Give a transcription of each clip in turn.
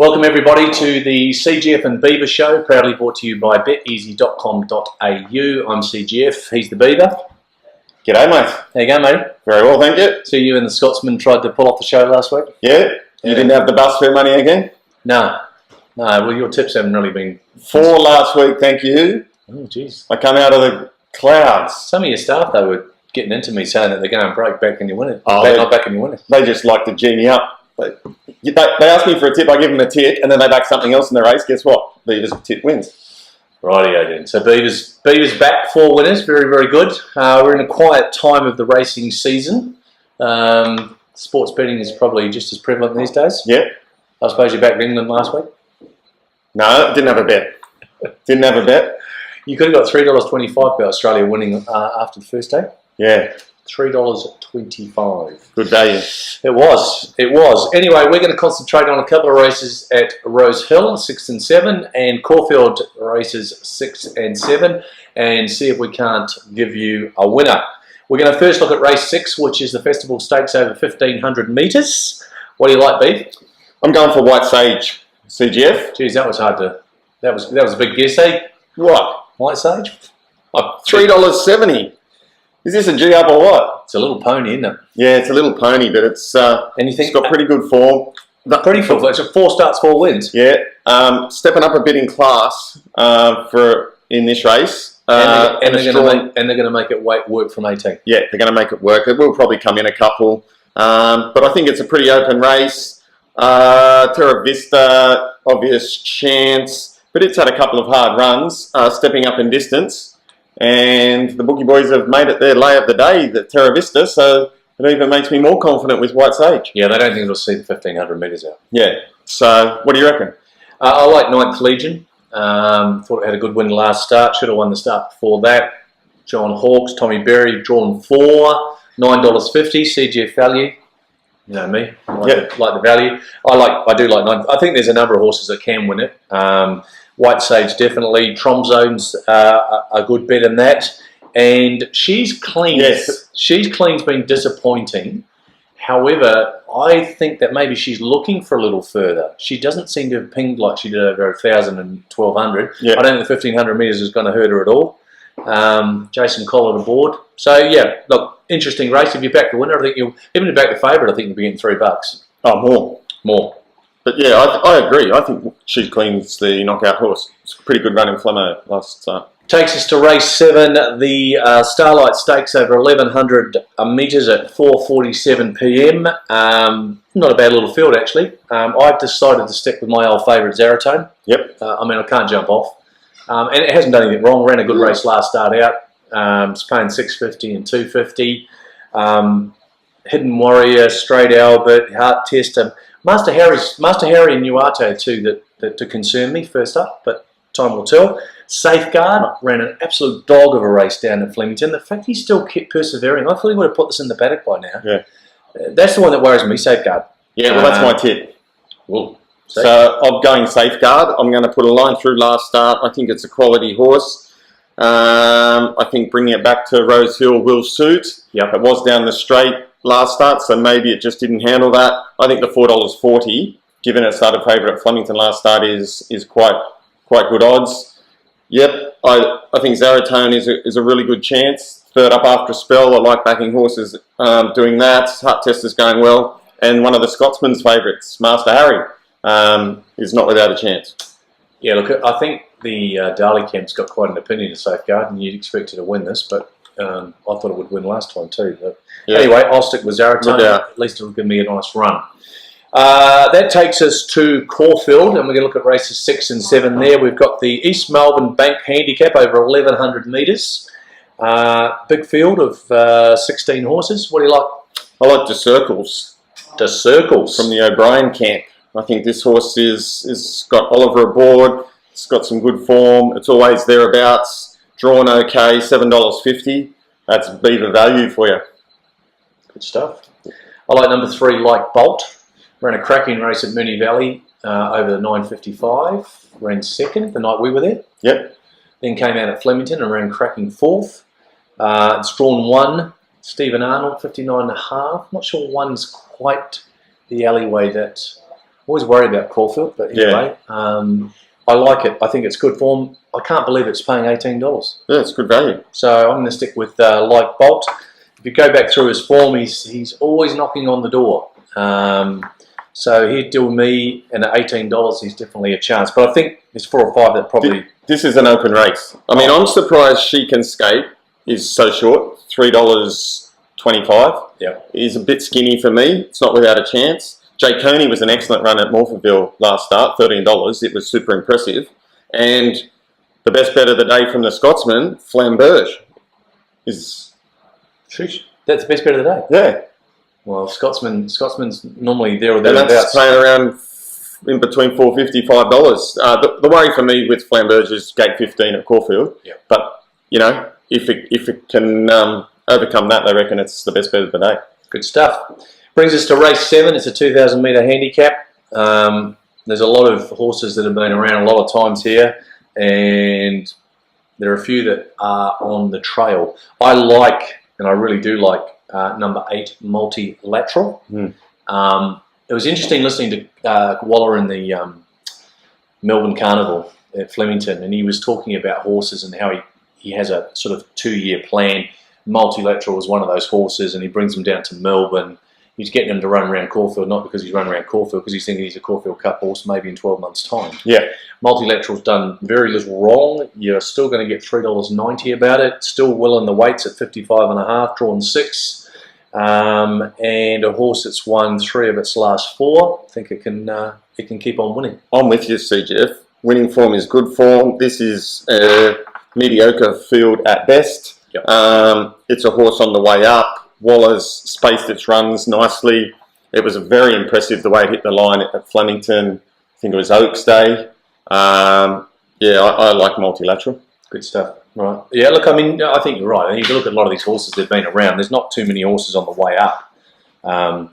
Welcome everybody to the CGF and Beaver show, proudly brought to you by Betezy.com.au. I'm CGF, he's the Beaver. G'day mate. How you going, mate? Very well, thank you. So you and the Scotsman tried to pull off the show last week? Yeah. You didn't have the bus fare money again? No. Well, your tips haven't really been... 4 last week, thank you. Oh, jeez. I come out of the clouds. Some of your staff, though, were getting into me saying that they're going to break back and you win it. Oh, not back and you win it. They just like to G me up. They ask me for a tip, I give them a tip, and then they back something else in the race. Guess what? Beaver's tip wins. Rightio then. So Beaver's back, 4 winners, very, very good. We're in a quiet time of the racing season. Sports betting is probably just as prevalent these days. Yep. I suppose you're back in England last week? No, didn't have a bet. Didn't have a bet. You could have got $3.25 for Australia winning after the first day. Yeah. $3.25. Good value. It was. Anyway, we're going to concentrate on a couple of races at Rose Hill, 6 and 7, and Caulfield races 6 and 7, and see if we can't give you a winner. We're going to first look at race 6, which is the Festival Stakes over 1,500 metres. What do you like, Beef? I'm going for White Sage, CGF. Geez, that was hard to... That was a big guess, eh? What? White Sage? Oh, $3.70. Is this a G-up or what? It's a little pony, isn't it? Yeah, it's a little pony, but it's got pretty good form. Pretty full. It's 4 starts, 4 wins. Yeah, stepping up a bit in class in this race. And they're going to make it work from 18. Yeah, they're going to make it work. It will probably come in a couple, but I think it's a pretty open race. Terra Vista, obvious chance, but it's had a couple of hard runs, stepping up in distance. And the Bookie Boys have made it their lay of the day, the Terra Vista, so it even makes me more confident with White Sage. Yeah, they don't think it'll see the 1,500 metres out. Yeah, so what do you reckon? I like 9th Legion. Thought it had a good win last start. Should have won the start before that. John Hawkes, Tommy Berry, drawn 4, $9.50, CGF value. You know me, I like the value. I do like 9. I think there's a number of horses that can win it. White Sage definitely. Tromzone's a good bet in that. And She's Clean. Yes. She's Clean's been disappointing. However, I think that maybe she's looking for a little further. She doesn't seem to have pinged like she did over 1,000 and 1,200. Yep. I don't think the 1,500 metres is going to hurt her at all. Jason Collard aboard. So yeah, look, interesting race. If you back the winner, I think even if you back the favourite, I think you'll be getting $3. Oh, more. But yeah, I agree. I think She's Clean's the knockout horse. It's a pretty good run in Flamo last start. Takes us to race 7, the Starlight Stakes over 1,100 metres at 4:47 p.m. Not a bad little field actually. I've decided to stick with my old favourite Zaratone. Yep. I mean, I can't jump off. And it hasn't done anything wrong. Ran a good race last start out. It's paying $6.50 and $2.50. Hidden Warrior, Straight Albert, Heart Tester. Master Harry and Nuato too that to concern me first up, but time will tell. Safeguard ran an absolute dog of a race down at Flemington. The fact he still kept persevering, I thought he would have put this in the paddock by now. Yeah, that's the one that worries me. Safeguard. Yeah, well, that's my tip. Well, so I'm going Safeguard. I'm going to put a line through last start. I think it's a quality horse. I think bringing it back to Rose Hill will suit. Yep. It was down the straight last start, so maybe it just didn't handle that. I think the $4.40, given it started favourite at Flemington last start, is quite good odds. Yep, I think Zaratone is a really good chance. Third up after a spell. I like backing horses doing that. Heart Tester's going well, and one of the Scotsman's favourites, Master Harry, is not without a chance. Yeah, look, I think the Darley camp's got quite an opinion of Safeguard, and you'd expect her to win this, but I thought it would win last time too. But yeah. Anyway, I'll stick with Zaratone. At least it'll give me a nice run. That takes us to Caulfield, and we're going to look at races 6 and 7 there. We've got the East Melbourne Bank Handicap over 1,100 metres. Big field of 16 horses. What do you like? I like the Circles. The Circles. From the O'Brien camp. I think this horse is got Oliver aboard. It's got some good form. It's always thereabouts. Drawn okay, $7.50. That's Beaver value for you. Good stuff. I like number 3, Like Bolt. Ran a cracking race at Moonee Valley over the 9:55. Ran second the night we were there. Yep. Then came out at Flemington and ran cracking 4th. It's drawn 1. Stephen Arnold, 59.5. Not sure 1's quite the alleyway that Always worried about Caulfield, but anyway, I like it. I think it's good form. I can't believe it's paying $18. Yeah, it's good value. So I'm going to stick with Like Bolt. If you go back through his form, he's always knocking on the door. So he'd do me, and at $18, he's definitely a chance. But I think there's 4 or 5 that probably... This is an open race. I mean, I'm surprised She Can Skate is so short, $3.25. Yeah. He's a bit skinny for me. It's not without a chance. Jay Coney was an excellent run at Morphettville last start, $13. It was super impressive. And the best bet of the day from the Scotsman, Flamberge, is... Sheesh. That's the best bet of the day? Yeah. Well, Scotsman's normally there or thereabouts. And thereabouts. that's paying around in between $4.50, $5. The worry for me with Flamberge is gate 15 at Caulfield. Yeah. But, you know, if it can overcome that, they reckon it's the best bet of the day. Good stuff. Brings us to race 7. It's a 2,000 metre handicap. There's a lot of horses that have been around a lot of times here, and there are a few that are on the trail. I like, and I really do like, number 8, Multilateral. It was interesting listening to Waller in the Melbourne Carnival at Flemington, and he was talking about horses and how he has a sort of 2-year plan. Multilateral was one of those horses, and he brings them down to Melbourne. He's getting him to run around Caulfield, not because he's running around Caulfield, because he's thinking he's a Caulfield Cup horse maybe in 12 months' time. Yeah. Multilateral's done very little wrong. You're still going to get $3.90 about it. Still well in the weights at 55.5, drawn 6. And a horse that's won 3 of its last 4. I think it can keep on winning. I'm with you, CGF. Winning form is good form. This is a mediocre field at best. Yep. It's a horse on the way up. Waller's spaced its runs nicely. It was very impressive the way it hit the line at Flemington. I think it was Oaks Day. I like Multilateral. Good stuff. Right. Yeah, look, I mean, I think you're right. You can look at a lot of these horses that have been around. There's not too many horses on the way up. I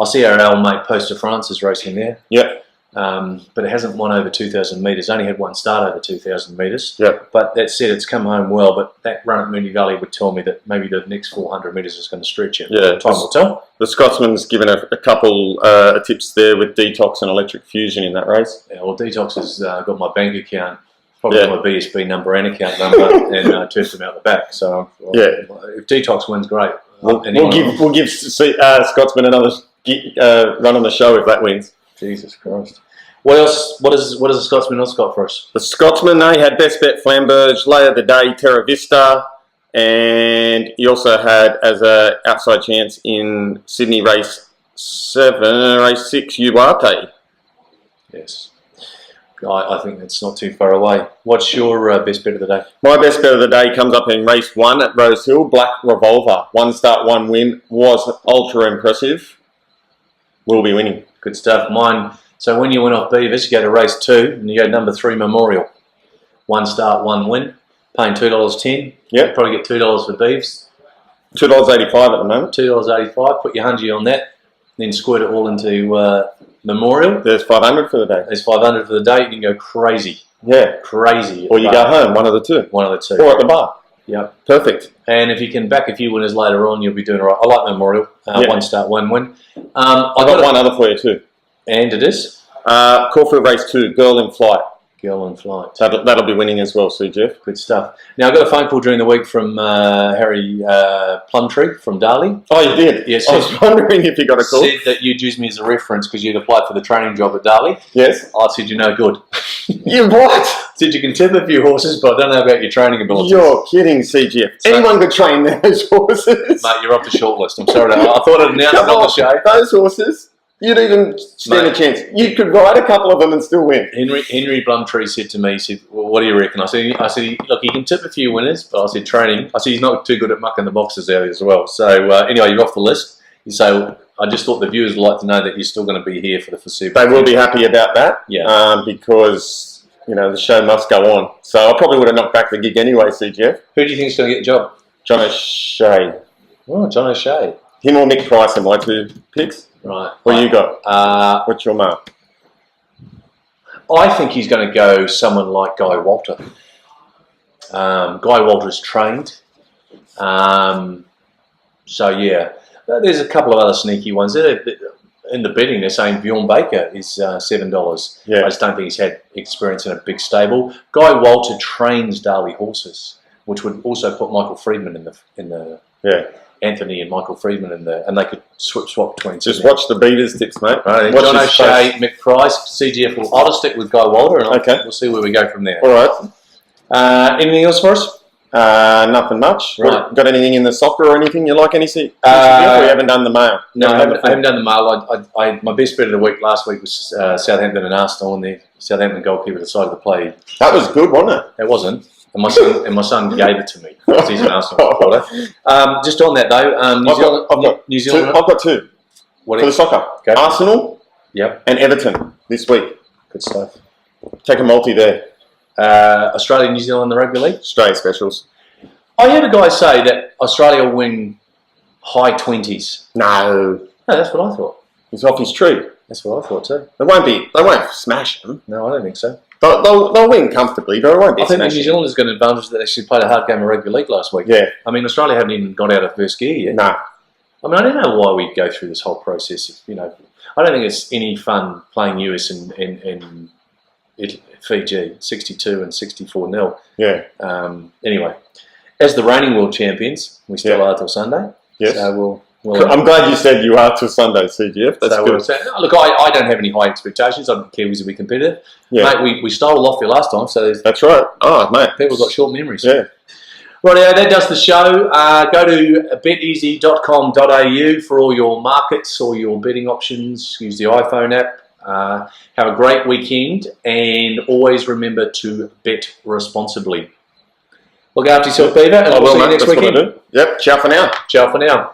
see our old mate Poster France is racing there. Yep. But it hasn't won over 2,000 metres. Only had one start over 2,000 metres. Yep. But that said, it's come home well. But that run at Moonee Valley would tell me that maybe the next 400 metres is going to stretch it. Yeah. Time will tell. The Scotsman's given a couple tips there with Detox and Electric Fusion in that race. Yeah, well, Detox has got my bank account, probably got my BSB number and account number, and turfed them out the back. So if Detox wins, great. We'll give Scotsman another run on the show if that wins. Jesus Christ. What else? What does the Scotsman else got for us? The Scotsman, they had best bet Flamberge, lay of the day Terra Vista, and he also had as a outside chance in Sydney race 6 Uarte. Yes, I think that's not too far away. What's your best bet of the day? My best bet of the day comes up in race 1 at Rose Hill. Black Revolver, 1 start, 1 win, was ultra impressive. Will be winning. Good stuff. Mine. So when you went off Beavers, you go to race 2 and you go number 3 Memorial. 1 start, 1 win, paying $2.10. Yep. Probably get $2 for Beavs. $2.85 at the moment. $2.85. Put your hungy on that. Then squirt it all into Memorial. There's $500 for the day. There's $500 for the day. You can go crazy. Yeah. Crazy. Or you go home, one of the two. One of the two. Or at the bar. Yep. Perfect. And if you can back a few winners later on, you'll be doing all right. I like Memorial. 1 start, 1 win. I've got one other for you too. And it is? Caulfield race 2, Girl in Flight. Girl in Flight. That'll be winning as well, CGF. Good stuff. Now, I got a phone call during the week from Harry Plumtree from Darley. Oh, you did? Yes. I was wondering if you got a call. Said that you'd use me as a reference because you'd applied for the training job at Darley. Yes. I said, you're no good. You what? Said you can tip a few horses, but I don't know about your training abilities. You're kidding, CGF. Anyone could train those horses. Mate, you're off the shortlist. I'm sorry. I thought I'd announce it on the show. Those horses, you'd even stand a chance. You could ride a couple of them and still win. Henry Plumtree said to me, he said, well, what do you reckon? I said, look, he can tip a few winners, but I said, training. I said, he's not too good at mucking the boxes out as well. So, anyway, you're off the list. So, I just thought the viewers would like to know that you're still going to be here for the foreseeable future. They will be happy about that. Yeah. Because, you know, the show must go on. So, I probably would have knocked back the gig anyway, CGF. Who do you think is going to get the job? John O'Shea. Oh, John O'Shea. Him or Nick Price are my 2 picks. Right. What you got? What's your mark? I think he's going to go someone like Guy Walter. Guy Walter's trained. So, yeah. There's a couple of other sneaky ones. in the betting, they're saying Bjorn Baker is $7. Yeah. I just don't think he's had experience in a big stable. Guy Walter trains Darley horses, which would also put Michael Friedman in the Anthony and Michael Friedman and they could swap between. Just watch the beaters tips, mate. Right, John O'Shea, Mick Price, CGF. I'll just stick with Guy Walter, and we'll see where we go from there. All right. Anything else for us? Nothing much. Right. Got anything in the soccer or anything you like? We haven't done the mail. No, I haven't done the mail. My best bet of the week last week was Southampton and Arsenal, and the Southampton goalkeeper decided to play. That was good, wasn't it? It wasn't. And my son gave it to me because he's an Arsenal supporter. Just on that though, New Zealand. I've got two for the soccer. Okay. Arsenal, and Everton this week. Good stuff. Take a multi there. Australia, New Zealand, the rugby league. Australia specials. I heard a guy say that Australia will win high 20s. No, that's what I thought. he's off his tree. That's what I thought too. They won't smash them. No, I don't think so. They'll win comfortably, but it won't be I think smashing. New Zealanders got an advantage that they actually played a hard game of rugby league last week. Yeah. I mean, Australia haven't even got out of first gear yet. No. I mean, I don't know why we go through this whole process. I don't think it's any fun playing US in Fiji, 62 and 64-0. Yeah. Anyway, as the reigning world champions, we still are till Sunday. Yes. So I'm glad you said you are till Sunday, CGF. That's good. Look, I don't have any high expectations. I don't care who's to be competitive. Yeah. Mate, we stole off you last time, so that's right. Oh, mate. People got short memories. Yeah. Rightio, that does the show. Go to betezy.com.au for all your markets, all your betting options. Use the iPhone app. Have a great weekend, and always remember to bet responsibly. Look after yourself, Beaver, and we'll see you next weekend. Yep. Ciao for now. Ciao for now.